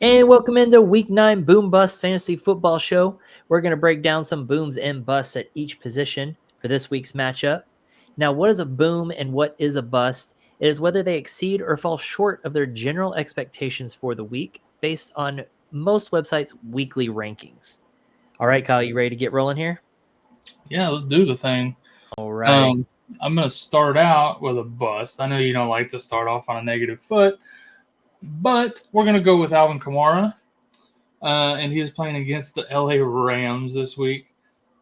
And welcome into Week 9 Boom Bust Fantasy Football Show. We're going to break down some booms and busts at each position for this week's matchup. Now, what is a boom and what is a bust? It is whether they exceed or fall short of their general expectations for the week based on most websites' weekly rankings. All right, Kyle, you ready to get rolling here? Yeah, let's do the thing. All right. I'm going to start out with a bust. I know you don't like to start off on a negative foot, but we're going to go with Alvin Kamara, and he is playing against the LA Rams this week.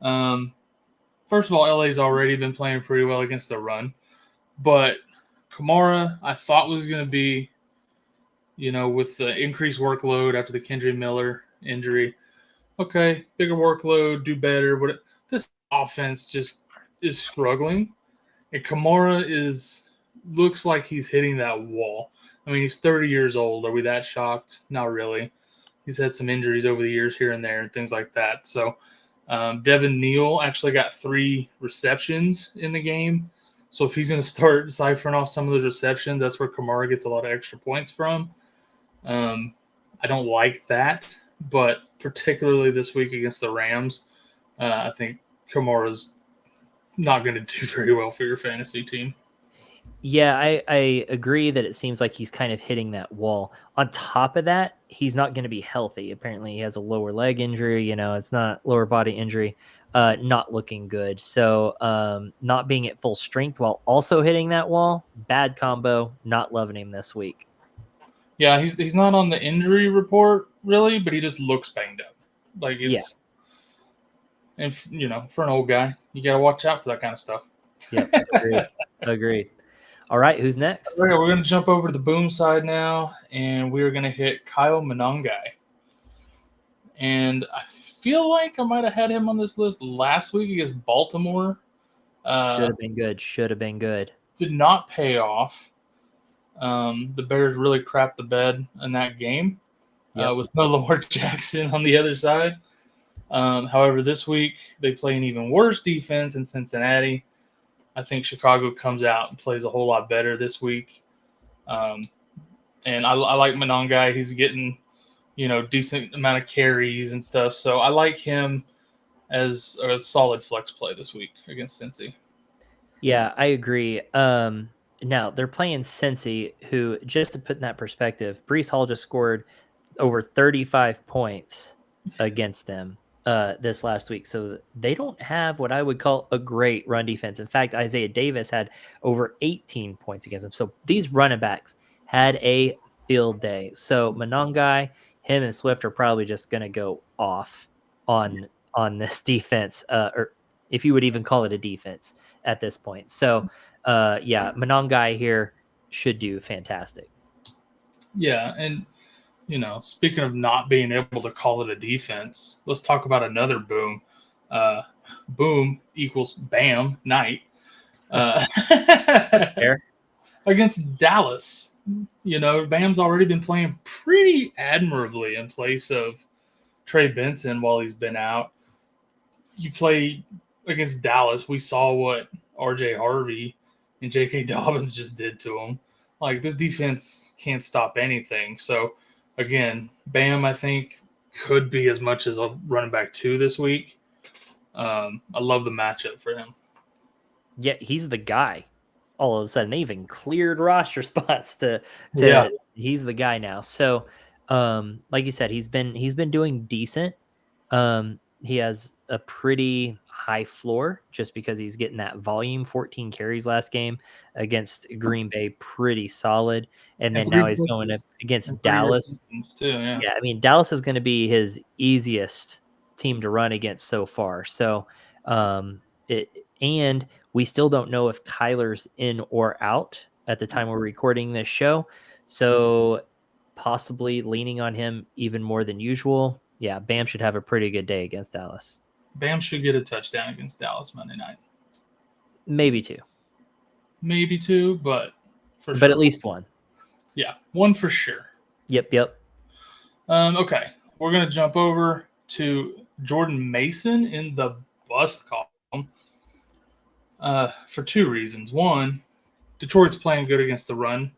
First of all, LA's already been playing pretty well against the run, but Kamara, I thought was going to be, with the increased workload after the Kendrick Miller injury. Okay, bigger workload, do better. But this offense just is struggling, and Kamara looks like he's hitting that wall. I mean, he's 30 years old. Are we that shocked? Not really. He's had some injuries over the years here and there and things like that. So Devin Neal actually got 3 receptions in the game. So if he's going to start ciphering off some of those receptions, that's where Kamara gets a lot of extra points from. I don't like that, but particularly this week against the Rams, I think Kamara's not going to do very well for your fantasy team. Yeah, I agree that it seems like he's kind of hitting that wall. On top of that, he's not going to be healthy. Apparently, he has a lower leg injury. It's not lower body injury. Not looking good. So not being at full strength while also hitting that wall, bad combo. Not loving him this week. Yeah, he's not on the injury report really, but he just looks banged up. Like it's, and for an old guy, you got to watch out for that kind of stuff. Yeah, agreed. All right, who's next? Okay, we're going to jump over to the boom side now, and we're going to hit Kyle Monangai. And I feel like I might have had him on this list last week against Baltimore. Should have been good. Did not pay off. The Bears really crapped the bed in that game with no Lamar Jackson on the other side. However, this week they play an even worse defense in Cincinnati. I think Chicago comes out and plays a whole lot better this week. And I like Monangai. He's getting, decent amount of carries and stuff. So I like him as a solid flex play this week against Cincy. Yeah, I agree. Now, they're playing Cincy, who, just to put in that perspective, Breece Hall just scored over 35 points against them this last week. So they don't have what I would call a great run defense. In fact, Isaiah Davis had over 18 points against them. So these running backs had a field day. So Monangai, him and Swift are probably just going to go off on this defense, or if you would even call it a defense at this point. So, Monangai here should do fantastic. Yeah, and speaking of not being able to call it a defense, let's talk about another boom. Boom equals Bam night. That's fair. Against Dallas. Bam's already been playing pretty admirably in place of Trey Benson while he's been out. You play against Dallas, we saw what RJ Harvey and J.K. Dobbins just did to him. Like, this defense can't stop anything. So, again, Bam, I think, could be as much as a running back 2 this week. I love the matchup for him. Yeah, he's the guy. All of a sudden, they even cleared roster spots to he's the guy now. So, like you said, he's been doing decent. He has a pretty high floor just because he's getting that volume. 14 carries last game against Green Bay, pretty solid. And then now he's going up against Dallas. Too, yeah, I mean, Dallas is going to be his easiest team to run against so far. So, and we still don't know if Kyler's in or out at the time we're recording this show. So possibly leaning on him even more than usual. Yeah, Bam should have a pretty good day against Dallas. Bam should get a touchdown against Dallas Monday night. Maybe 2. But for sure. But at least 1. Yeah, 1 for sure. Yep. Okay, we're going to jump over to Jordan Mason in the bust column for 2 reasons. 1, Detroit's playing good against the run.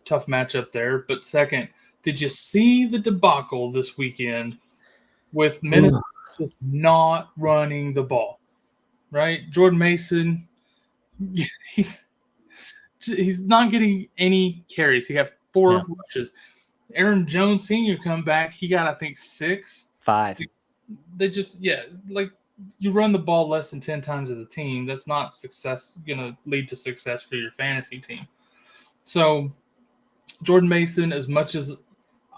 Tough matchup there. But second, Did you see the debacle this weekend with Minnesota just not running the ball? Right? Jordan Mason, he's not getting any carries. He had 4 rushes. Aaron Jones Sr. come back. He got, I think, 6. 5. They just, like you run the ball less than 10 times as a team. That's not going to lead to success for your fantasy team. So Jordan Mason, as much as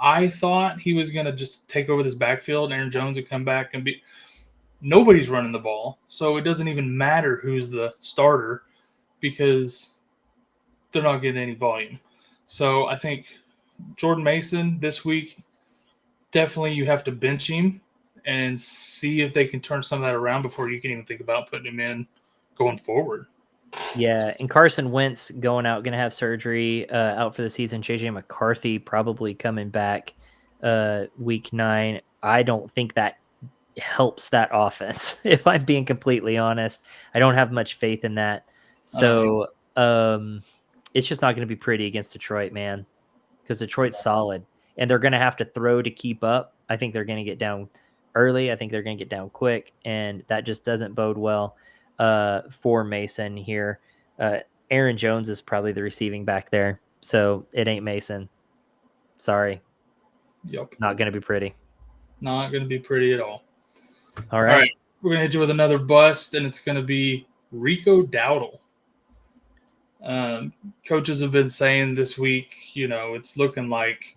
I thought he was going to just take over this backfield, and Aaron Jones would come back and be – nobody's running the ball. So it doesn't even matter who's the starter because they're not getting any volume. So I think Jordan Mason this week, definitely you have to bench him and see if they can turn some of that around before you can even think about putting him in going forward. Yeah, and Carson Wentz going out, going to have surgery, out for the season. JJ McCarthy probably coming back week 9. I don't think that helps that offense, if I'm being completely honest. I don't have much faith in that. So it's just not going to be pretty against Detroit, man, because Detroit's solid, and they're going to have to throw to keep up. I think they're going to get down early. I think they're going to get down quick, and that just doesn't bode well for Mason here. Aaron Jones is probably the receiving back there, so it ain't Mason. Sorry. Yep. Not going to be pretty. Not going to be pretty at all. All right. We're going to hit you with another bust, and it's going to be Rico Dowdle. Coaches have been saying this week, it's looking like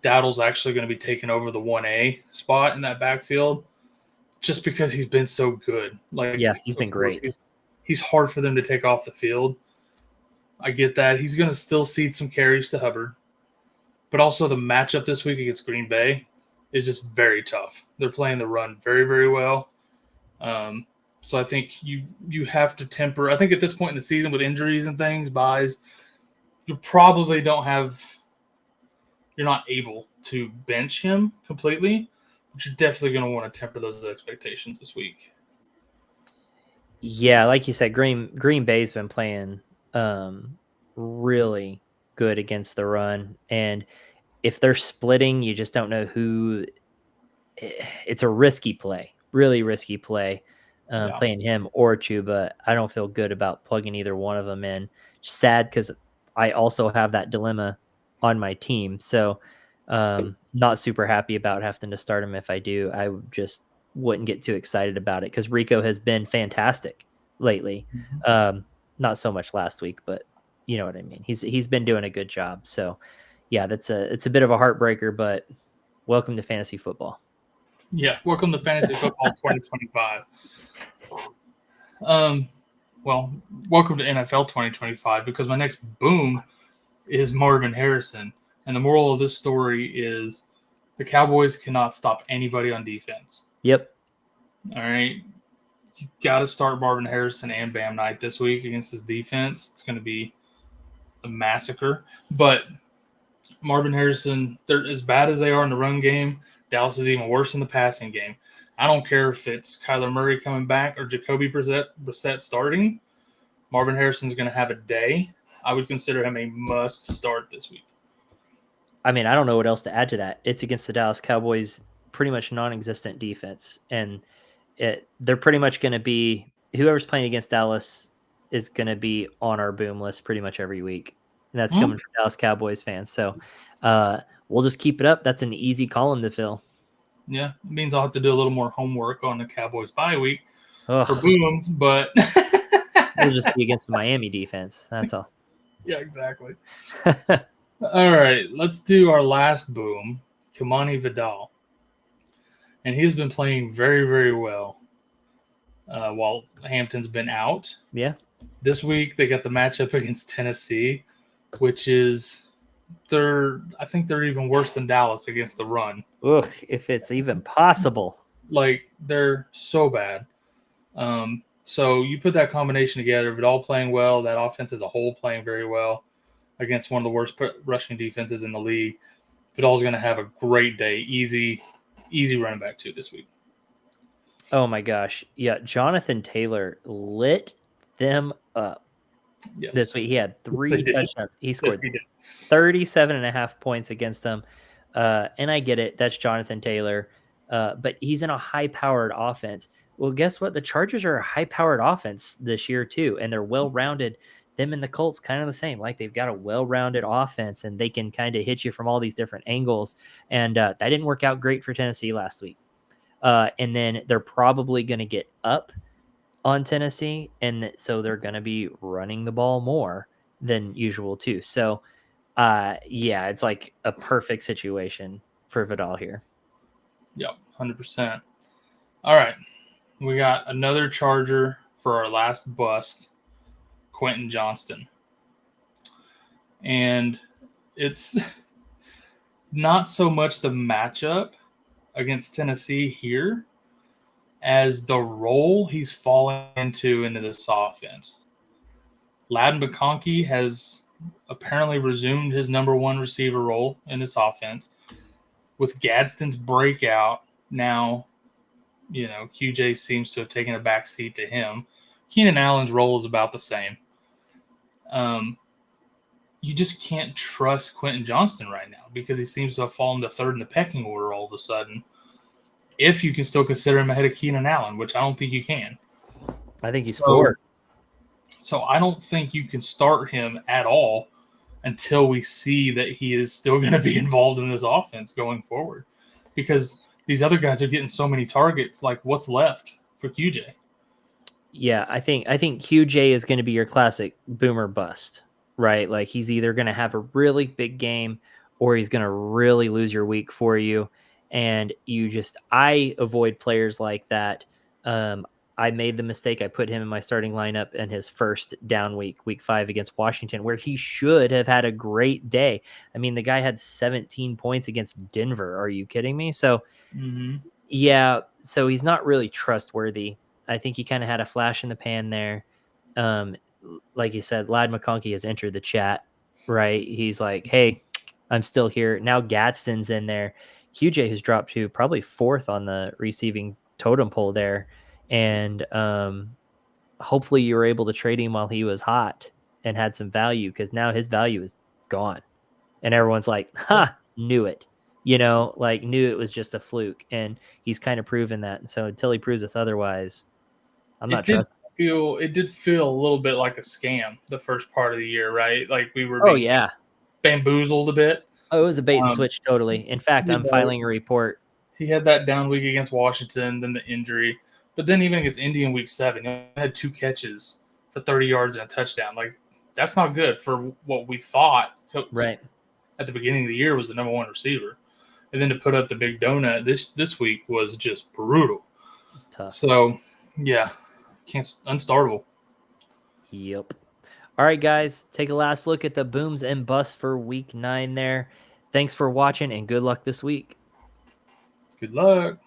Dowdle's actually going to be taking over the 1A spot in that backfield just because he's been so good. He's been great. He's hard for them to take off the field. I get that. He's going to still cede some carries to Hubbard. But also the matchup this week against Green Bay is just very tough. They're playing the run very, very well. So I think you have to temper. I think at this point in the season with injuries and things, buys, you probably you're not able to bench him completely, but you're definitely going to want to temper those expectations this week. Yeah, like you said, Green Bay's been playing really good against the run, and if they're splitting, you just don't know who. It's a risky play, really risky play, playing him or Chuba. I don't feel good about plugging either one of them in. Sad because I also have that dilemma on my team, so not super happy about having to start him. If I do, I just wouldn't get too excited about it because Rico has been fantastic lately. Not so much last week, but you know what I mean. He's been doing a good job. So yeah, it's a bit of a heartbreaker, but welcome to fantasy football. Yeah, welcome to fantasy football 2025. Well, welcome to NFL 2025 because my next boom is Marvin Harrison. And the moral of this story is the Cowboys cannot stop anybody on defense. Yep. All right. You got to start Marvin Harrison and Bam Knight this week against his defense. It's going to be a massacre. But Marvin Harrison, they're as bad as they are in the run game. Dallas is even worse in the passing game. I don't care if it's Kyler Murray coming back or Jacoby Brissett starting. Marvin Harrison's going to have a day. I would consider him a must start this week. I mean, I don't know what else to add to that. It's against the Dallas Cowboys, pretty much non-existent defense. And they're pretty much going to be – whoever's playing against Dallas is going to be on our boom list pretty much every week. And that's coming from Dallas Cowboys fans. So we'll just keep it up. That's an easy column to fill. Yeah, it means I'll have to do a little more homework on the Cowboys bye week for booms, but we'll just be against the Miami defense. That's all. Yeah, exactly. All right, let's do our last boom, Kimani Vidal. And he's been playing very, very well while Hampton's been out. Yeah. This week they got the matchup against Tennessee, which is I think they're even worse than Dallas against the run. Ugh, if it's even possible. Like, they're so bad. So you put that combination together, Vidal playing well, that offense as a whole playing very well against one of the worst rushing defenses in the league. Vidal's going to have a great day. Easy running back too this week. Oh my gosh. Yeah, Jonathan Taylor lit them up. Yes. This week he had 3 touchdowns. He scored 37.5 points against them. And I get it. That's Jonathan Taylor. But he's in a high-powered offense. Well, guess what? The Chargers are a high-powered offense this year too, and they're well-rounded. Them and the Colts kind of the same. Like they've got a well-rounded offense, and they can kind of hit you from all these different angles. And that didn't work out great for Tennessee last week. And then they're probably going to get up on Tennessee, and so they're going to be running the ball more than usual too. So, yeah, it's like a perfect situation for Vidal here. Yep, 100%. All right, we got another Charger for our last bust, Quentin Johnston. And it's not so much the matchup against Tennessee here as the role he's falling into this offense. Ladin McConkey has apparently resumed his number one receiver role in this offense. With Gadsden's breakout, now, QJ seems to have taken a back seat to him. Keenan Allen's role is about the same. You just can't trust Quentin Johnston right now because he seems to have fallen to third in the pecking order all of a sudden. If you can still consider him ahead of Keenan Allen, which I don't think you can. I think he's four. So I don't think you can start him at all until we see that he is still going to be involved in this offense going forward. Because these other guys are getting so many targets, like what's left for QJ? Yeah, I think QJ is going to be your classic boomer bust, right? Like he's either going to have a really big game or he's going to really lose your week for you. And I avoid players like that. I made the mistake. I put him in my starting lineup in his first down week 5 against Washington, where he should have had a great day. I mean, the guy had 17 points against Denver. Are you kidding me? So, yeah, so he's not really trustworthy. I think he kind of had a flash in the pan there. Like you said, Lad McConkey has entered the chat, right? He's like, hey, I'm still here. Now Gadsden's in there. QJ has dropped to probably 4th on the receiving totem pole there. And hopefully you were able to trade him while he was hot and had some value, because now his value is gone. And everyone's like, knew it. Knew it was just a fluke. And he's kind of proven that. And so until he proves us otherwise, I'm not trusting. It did feel a little bit like a scam the first part of the year, right? Like we were bamboozled a bit. Oh, it was a bait and switch, totally. In fact, I'm filing a report. He had that down week against Washington, then the injury. But then even against Indy in week 7, he had 2 catches for 30 yards and a touchdown. Like, that's not good for what we thought right at the beginning of the year was the number 1 receiver. And then to put up the big donut this week was just brutal. Tough. So, yeah, unstartable. Yep. All right, guys, take a last look at the booms and busts for week 9 there. Thanks for watching, and good luck this week. Good luck.